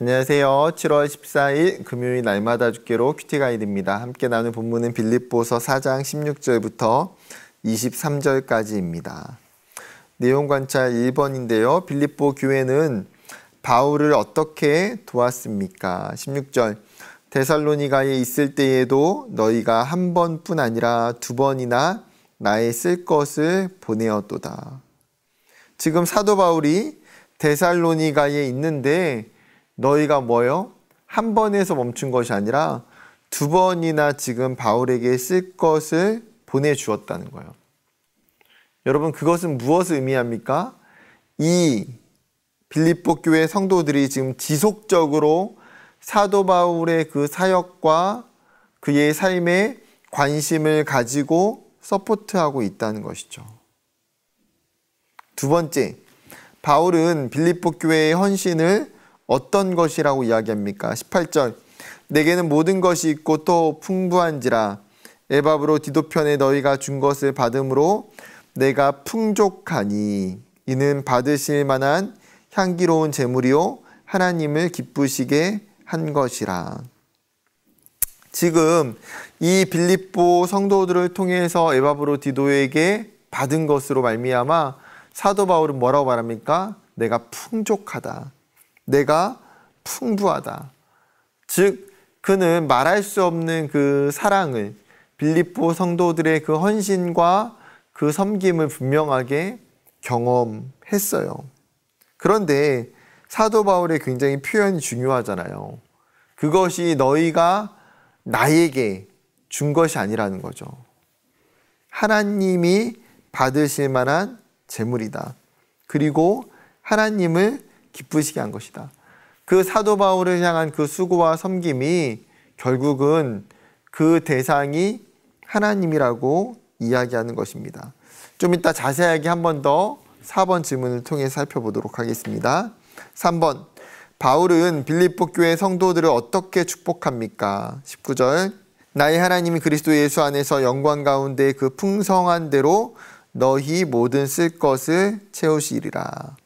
안녕하세요. 7월 14일 금요일 날마다 죽게로 큐티 가이드입니다. 함께 나눌 본문은 빌립보서 4장 16절부터 23절까지입니다. 내용 관찰 1번인데요. 빌립보 교회는 바울을 어떻게 도왔습니까? 16절 데살로니가에 있을 때에도 너희가 한 번뿐 아니라 두 번이나 나의 쓸 것을 보내었도다. 지금 사도 바울이 데살로니가에 있는데 너희가 뭐요? 한 번에서 멈춘 것이 아니라 두 번이나 지금 바울에게 쓸 것을 보내주었다는 거예요. 여러분, 그것은 무엇을 의미합니까? 이 빌립보 교회 성도들이 지금 지속적으로 사도 바울의 그 사역과 그의 삶에 관심을 가지고 서포트하고 있다는 것이죠. 두 번째, 바울은 빌립보 교회의 헌신을 어떤 것이라고 이야기합니까? 18절 내게는 모든 것이 있고 또 풍부한지라 에바브로 디도편에 너희가 준 것을 받음으로 내가 풍족하니 이는 받으실 만한 향기로운 제물이요 하나님을 기쁘시게 한 것이라. 지금 이 빌립보 성도들을 통해서 에바브로 디도에게 받은 것으로 말미암아 사도 바울은 뭐라고 말합니까? 내가 풍족하다. 내가 풍부하다. 즉 그는 말할 수 없는 그 사랑을, 빌립보 성도들의 그 헌신과 그 섬김을 분명하게 경험했어요. 그런데 사도 바울의 굉장히 표현이 중요하잖아요. 그것이 너희가 나에게 준 것이 아니라는 거죠. 하나님이 받으실 만한 제물이다. 그리고 하나님을 기쁘시게 한 것이다. 그 사도 바울을 향한 그 수고와 섬김이 결국은 그 대상이 하나님이라고 이야기하는 것입니다. 좀 이따 자세하게 한 번 더 4번 질문을 통해 살펴보도록 하겠습니다. 3번 바울은 빌립보 교회 성도들을 어떻게 축복합니까? 19절 나의 하나님이 그리스도 예수 안에서 영광 가운데 그 풍성한 대로 너희 모든 쓸 것을 채우시리라.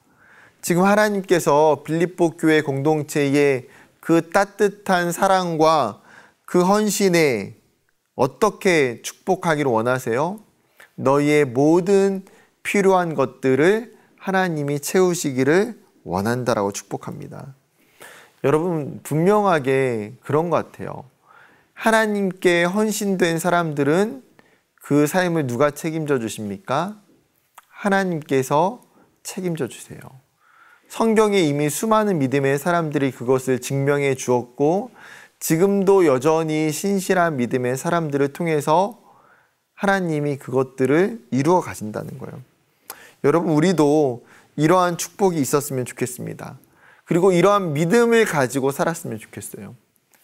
지금 하나님께서 빌립보 교회 공동체의 그 따뜻한 사랑과 그 헌신에 어떻게 축복하기를 원하세요? 너희의 모든 필요한 것들을 하나님이 채우시기를 원한다라고 축복합니다. 여러분, 분명하게 그런 것 같아요. 하나님께 헌신된 사람들은 그 삶을 누가 책임져 주십니까? 하나님께서 책임져 주세요. 성경에 이미 수많은 믿음의 사람들이 그것을 증명해 주었고 지금도 여전히 신실한 믿음의 사람들을 통해서 하나님이 그것들을 이루어 가신다는 거예요. 여러분, 우리도 이러한 축복이 있었으면 좋겠습니다. 그리고 이러한 믿음을 가지고 살았으면 좋겠어요.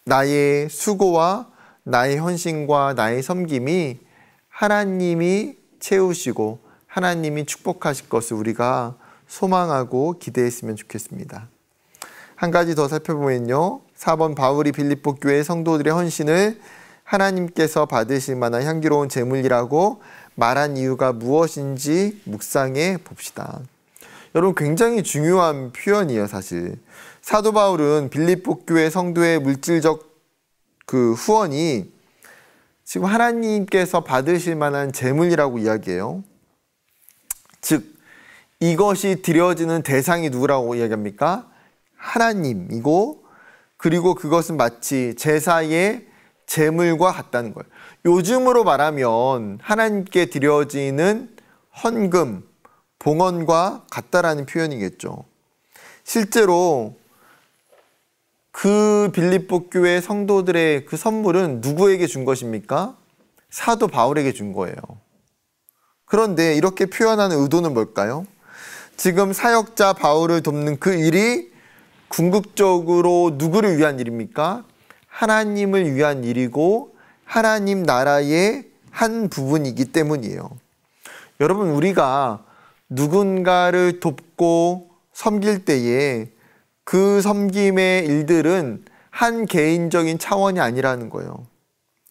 나의 수고와 나의 헌신과 나의 섬김이 하나님이 채우시고 하나님이 축복하실 것을 우리가 소망하고 기대했으면 좋겠습니다. 한 가지 더 살펴보면요. 4번 바울이 빌립보 교회 성도들의 헌신을 하나님께서 받으실 만한 향기로운 제물이라고 말한 이유가 무엇인지 묵상해 봅시다. 여러분, 굉장히 중요한 표현이에요. 사실 사도 바울은 빌립보 교회 성도의 물질적 그 후원이 지금 하나님께서 받으실 만한 제물이라고 이야기해요. 즉 이것이 드려지는 대상이 누구라고 이야기합니까? 하나님이고, 그리고 그것은 마치 제사의 제물과 같다는 거예요. 요즘으로 말하면 하나님께 드려지는 헌금, 봉헌과 같다라는 표현이겠죠. 실제로 그 빌립보 교회 성도들의 그 선물은 누구에게 준 것입니까? 사도 바울에게 준 거예요. 그런데 이렇게 표현하는 의도는 뭘까요? 지금 사역자 바울을 돕는 그 일이 궁극적으로 누구를 위한 일입니까? 하나님을 위한 일이고 하나님 나라의 한 부분이기 때문이에요. 여러분, 우리가 누군가를 돕고 섬길 때에 그 섬김의 일들은 한 개인적인 차원이 아니라는 거예요.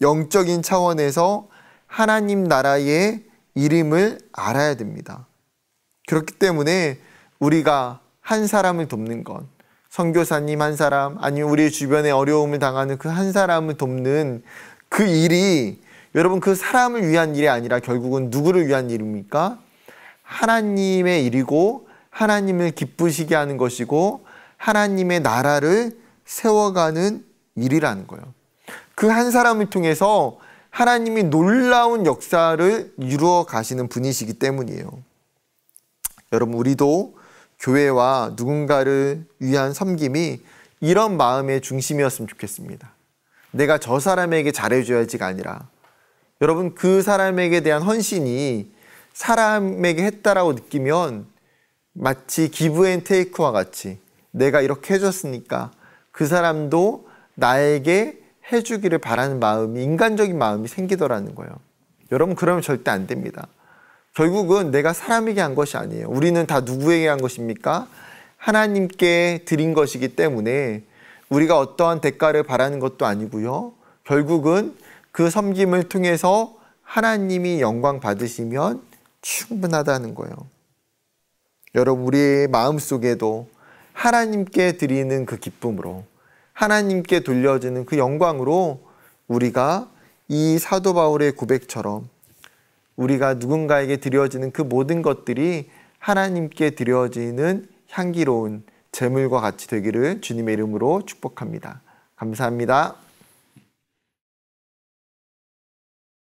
영적인 차원에서 하나님 나라의 일임을 알아야 됩니다. 그렇기 때문에 우리가 한 사람을 돕는 것, 선교사님 한 사람, 아니면 우리 주변에 어려움을 당하는 그 한 사람을 돕는 그 일이 여러분 그 사람을 위한 일이 아니라 결국은 누구를 위한 일입니까? 하나님의 일이고 하나님을 기쁘시게 하는 것이고 하나님의 나라를 세워가는 일이라는 거예요. 그 한 사람을 통해서 하나님이 놀라운 역사를 이루어 가시는 분이시기 때문이에요. 여러분, 우리도 교회와 누군가를 위한 섬김이 이런 마음의 중심이었으면 좋겠습니다. 내가 저 사람에게 잘해줘야지가 아니라 여러분, 그 사람에게 대한 헌신이 사람에게 했다라고 느끼면 마치 기브 앤 테이크와 같이 내가 이렇게 해줬으니까 그 사람도 나에게 해주기를 바라는 마음이, 인간적인 마음이 생기더라는 거예요. 여러분, 그러면 절대 안 됩니다. 결국은 내가 사람에게 한 것이 아니에요. 우리는 다 누구에게 한 것입니까? 하나님께 드린 것이기 때문에 우리가 어떠한 대가를 바라는 것도 아니고요. 결국은 그 섬김을 통해서 하나님이 영광 받으시면 충분하다는 거예요. 여러분, 우리의 마음속에도 하나님께 드리는 그 기쁨으로, 하나님께 돌려지는 그 영광으로 우리가 이 사도 바울의 고백처럼 우리가 누군가에게 드려지는 그 모든 것들이 하나님께 드려지는 향기로운 제물과 같이 되기를 주님의 이름으로 축복합니다. 감사합니다.